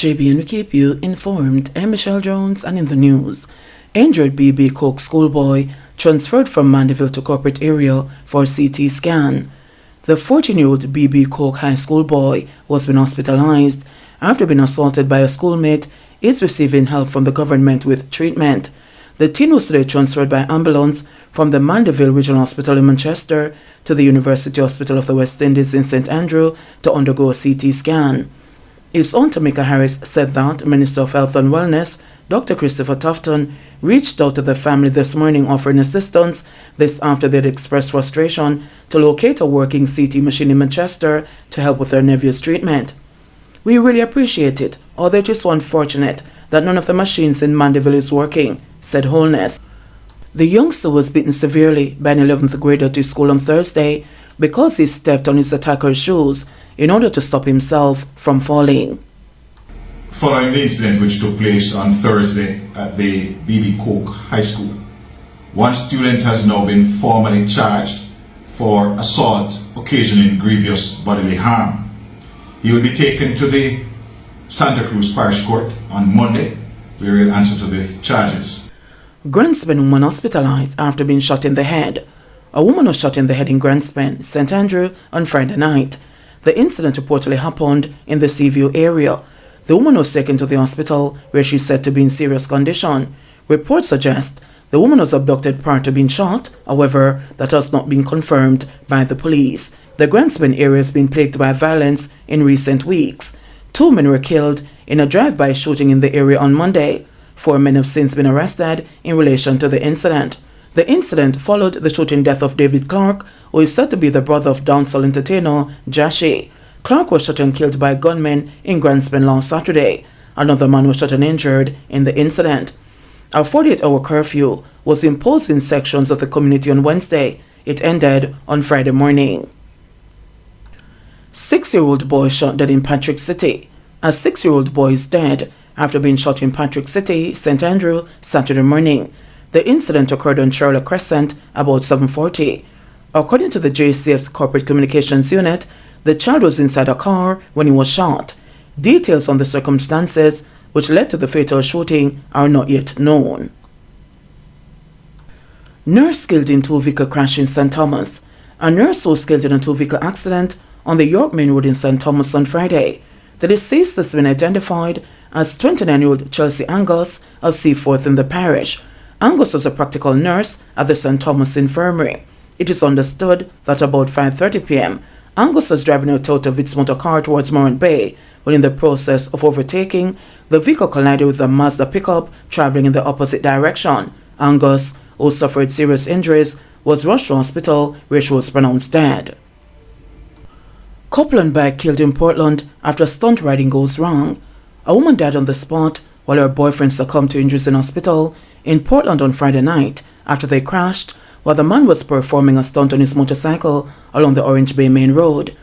JBNN will keep you informed. I'm Michelle Jones, and in the news, injured BB Cook schoolboy transferred from Mandeville to corporate area for CT scan. The 14-year-old BB Cook high school boy was been hospitalized after being assaulted by a schoolmate. Is receiving help from the government with treatment. The teen was today transferred by ambulance from the Mandeville Regional Hospital in Manchester to the University Hospital of the West Indies in St Andrew to undergo a CT scan. His aunt Tamika Harris said that Minister of Health and Wellness, Dr. Christopher Tufton, reached out to the family this morning offering assistance, this after they had expressed frustration to locate a working CT machine in Manchester to help with their nephew's treatment. We really appreciate it, although it is so unfortunate that none of the machines in Mandeville is working, said Holness. The youngster was beaten severely by an 11th grader to school on Thursday because he stepped on his attacker's shoes in order to stop himself from falling. Following the incident which took place on Thursday at the BB Cook High School, one student has now been formally charged for assault occasioning grievous bodily harm. He will be taken to the Santa Cruz Parish Court on Monday, where he will answer to the charges. Grantspen woman hospitalized after being shot in the head. A woman was shot in the head in Grantspen, St Andrew, on Friday night. The incident reportedly happened in the Seaview area. The woman was taken to the hospital where she is said to be in serious condition. Reports suggest the woman was abducted prior to being shot, however, that has not been confirmed by the police. The Grantspen area has been plagued by violence in recent weeks. 2 men were killed in a drive-by shooting in the area on Monday. 4 men have since been arrested in relation to the incident. The incident followed the shooting death of David Clark, who is said to be the brother of dancehall entertainer Jashi. Clark was shot and killed by gunmen in Grantspen last Saturday. Another man was shot and injured in the incident. A 48-hour curfew was imposed in sections of the community on Wednesday. It ended on Friday morning. 6-year-old boy shot dead in Patrick City. A 6-year-old boy is dead after being shot in Patrick City, St Andrew, Saturday morning. The incident occurred on Charlotte Crescent about 7:40. According to the JCF's Corporate Communications Unit, the child was inside a car when he was shot. Details on the circumstances which led to the fatal shooting are not yet known. Nurse killed in two-vehicle crash in St. Thomas. A nurse was killed in a two-vehicle accident on the York Main Road in St. Thomas on Friday. The deceased has been identified as 29-year-old Chelsea Angus of Seaforth in the parish. Angus was a practical nurse at the St. Thomas Infirmary. It is understood that about 5:30 p.m., Angus was driving out of its motor car towards Morant Bay, when in the process of overtaking, the vehicle collided with a Mazda pickup traveling in the opposite direction. Angus, who suffered serious injuries, was rushed to hospital where she was pronounced dead. Couple on bike killed in Portland after stunt riding goes wrong. A woman died on the spot while her boyfriend succumbed to injuries in hospital in Portland on Friday night after they crashed while the man was performing a stunt on his motorcycle along the Orange Bay Main Road.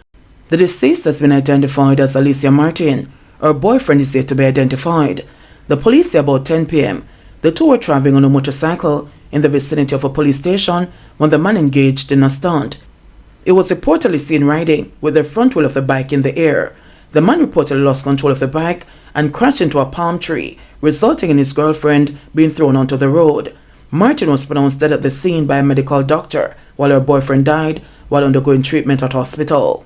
The deceased has been identified as Alicia Martin. Her boyfriend is yet to be identified. The police say about 10 p.m. the two were traveling on a motorcycle in the vicinity of a police station when the man engaged in a stunt. It was reportedly seen riding with the front wheel of the bike in the air. The man reportedly lost control of the bike and crashed into a palm tree, resulting in his girlfriend being thrown onto the road. Martin was pronounced dead at the scene by a medical doctor, while her boyfriend died while undergoing treatment at hospital.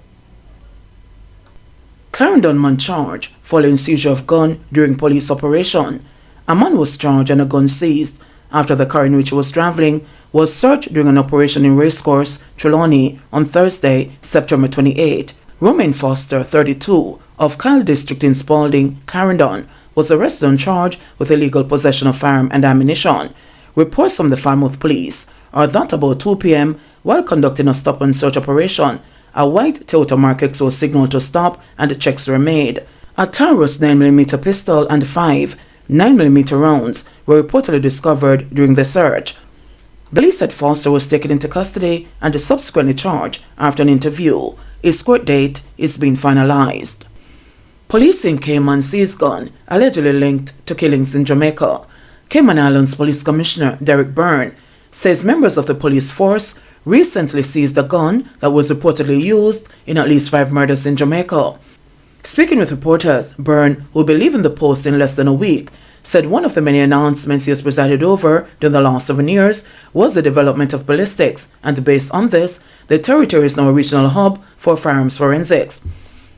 Clarendon man charged following seizure of gun during police operation. A man was charged and a gun seized after the car in which he was traveling was searched during an operation in Racecourse, Trelawney on Thursday, September 28. Romain Foster, 32, of Kyle District in Spalding, Clarendon, was arrested on charge with illegal possession of firearm and ammunition. Reports from the Falmouth police are that about 2 p.m., while conducting a stop-and-search operation, a white Toyota Mark X was signaled to stop and checks were made. A Taurus 9mm pistol and 5 9mm rounds were reportedly discovered during the search. Police said Foster was taken into custody and subsequently charged after an interview. His court date is being finalized. Police in Cayman seized gun allegedly linked to killings in Jamaica. Cayman Islands Police Commissioner Derek Byrne says members of the police force recently seized a gun that was reportedly used in at least 5 murders in Jamaica. Speaking with reporters, Byrne, who will be leaving the post in less than a week, said one of the many announcements he has presided over during the last 7 years was the development of ballistics, and based on this, the territory is now a regional hub for firearms forensics.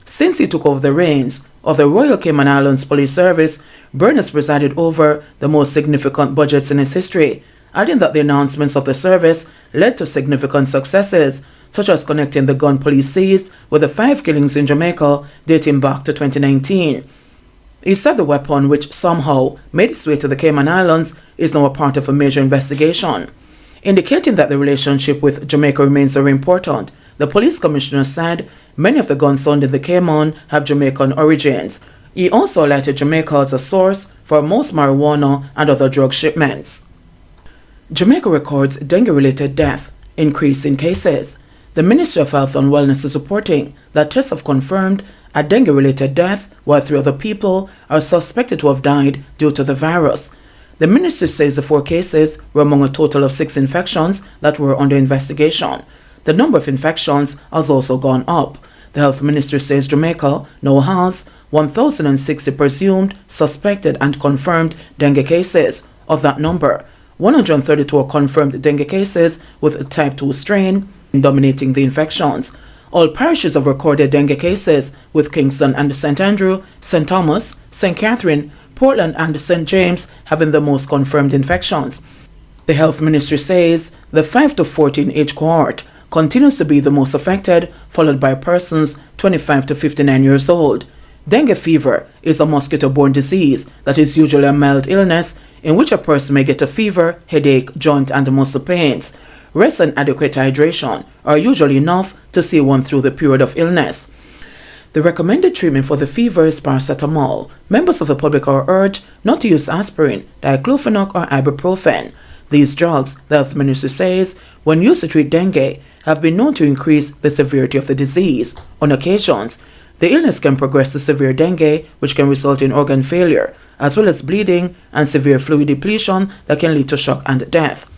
Since he took over the reins of the Royal Cayman Islands Police Service, Byrne has presided over the most significant budgets in its history, adding that the announcements of the service led to significant successes, such as connecting the gun police seized with the 5 killings in Jamaica dating back to 2019. He said the weapon, which somehow made its way to the Cayman Islands, is now a part of a major investigation. Indicating that the relationship with Jamaica remains very important, the police commissioner said many of the guns found in the Cayman have Jamaican origins. He also highlighted Jamaica as a source for most marijuana and other drug shipments. Jamaica records dengue-related death, increase in cases. The Ministry of Health and Wellness is reporting that tests have confirmed a dengue-related death, while 3 other people are suspected to have died due to the virus. The ministry says the 4 cases were among a total of 6 infections that were under investigation. The number of infections has also gone up. The health ministry says Jamaica now has 1,060 presumed, suspected and confirmed dengue cases. Of that number, 132 are confirmed dengue cases with a type 2 strain dominating the infections. All parishes have recorded dengue cases, with Kingston and St. Andrew, St. Thomas, St. Catherine, Portland and St. James having the most confirmed infections. The health ministry says the 5 to 14 age cohort continues to be the most affected, followed by persons 25 to 59 years old. Dengue fever is a mosquito-borne disease that is usually a mild illness in which a person may get a fever, headache, joint and muscle pains. Rest and adequate hydration are usually enough to see one through the period of illness. The recommended treatment for the fever is paracetamol. Members of the public are urged not to use aspirin, diclofenac or ibuprofen. These drugs, the health ministry says, when used to treat dengue, have been known to increase the severity of the disease. On occasions, the illness can progress to severe dengue, which can result in organ failure, as well as bleeding and severe fluid depletion that can lead to shock and death.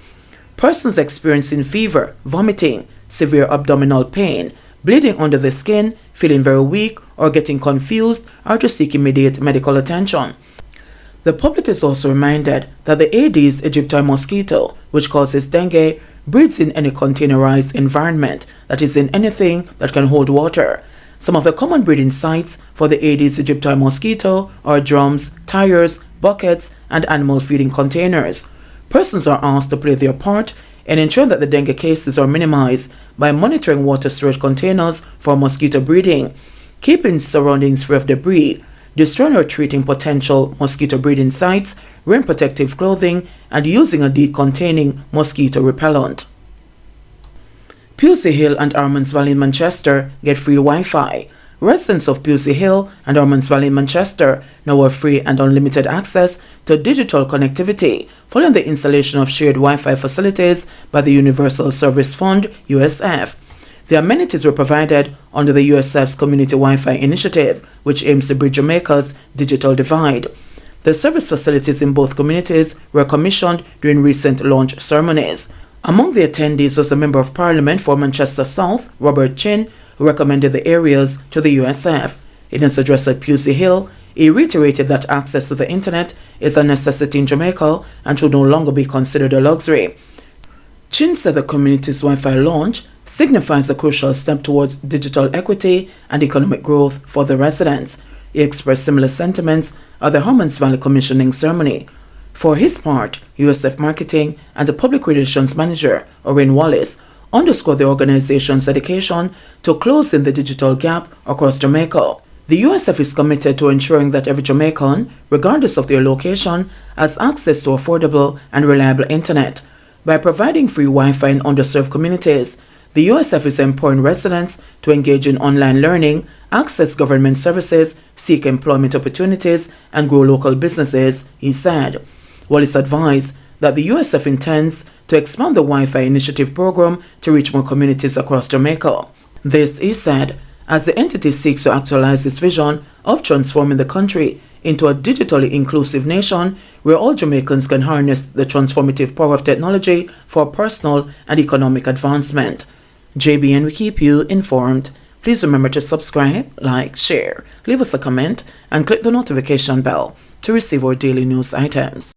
Persons experiencing fever, vomiting, severe abdominal pain, bleeding under the skin, feeling very weak, or getting confused are to seek immediate medical attention. The public is also reminded that the Aedes aegypti mosquito, which causes dengue, breeds in any containerized environment, that is, in anything that can hold water. Some of the common breeding sites for the Aedes aegypti mosquito are drums, tires, buckets, and animal feeding containers. Persons are asked to play their part in ensuring that the dengue cases are minimized by monitoring water storage containers for mosquito breeding, keeping surroundings free of debris, destroying or treating potential mosquito breeding sites, wearing protective clothing, and using a decontaining mosquito repellent. Pusey Hill and Arman's Valley in Manchester get free Wi-Fi. Residents of Pusey Hill and Arman's Valley in Manchester now have free and unlimited access to digital connectivity following the installation of shared Wi-Fi facilities by the Universal Service Fund, USF. The amenities were provided under the USF's Community Wi-Fi initiative, which aims to bridge Jamaica's digital divide. The service facilities in both communities were commissioned during recent launch ceremonies. Among the attendees was a Member of Parliament for Manchester South, Robert Chin, who recommended the areas to the USF. In his address at Pusey Hill, he reiterated that access to the internet is a necessity in Jamaica and should no longer be considered a luxury. Chin said the community's Wi-Fi launch signifies a crucial step towards digital equity and economic growth for the residents. He expressed similar sentiments at the Arman's Valley commissioning ceremony. For his part, USF Marketing and the Public Relations Manager, Oren Wallace, underscored the organization's dedication to closing the digital gap across Jamaica. The USF is committed to ensuring that every Jamaican, regardless of their location, has access to affordable and reliable internet. By providing free Wi-Fi in underserved communities, the USF is empowering residents to engage in online learning, access government services, seek employment opportunities, and grow local businesses, he said. Wallace advised that the USF intends to expand the Wi-Fi initiative program to reach more communities across Jamaica. This, he said, as the entity seeks to actualize its vision of transforming the country into a digitally inclusive nation where all Jamaicans can harness the transformative power of technology for personal and economic advancement. JBN will keep you informed. Please remember to subscribe, like, share, leave us a comment, and click the notification bell to receive our daily news items.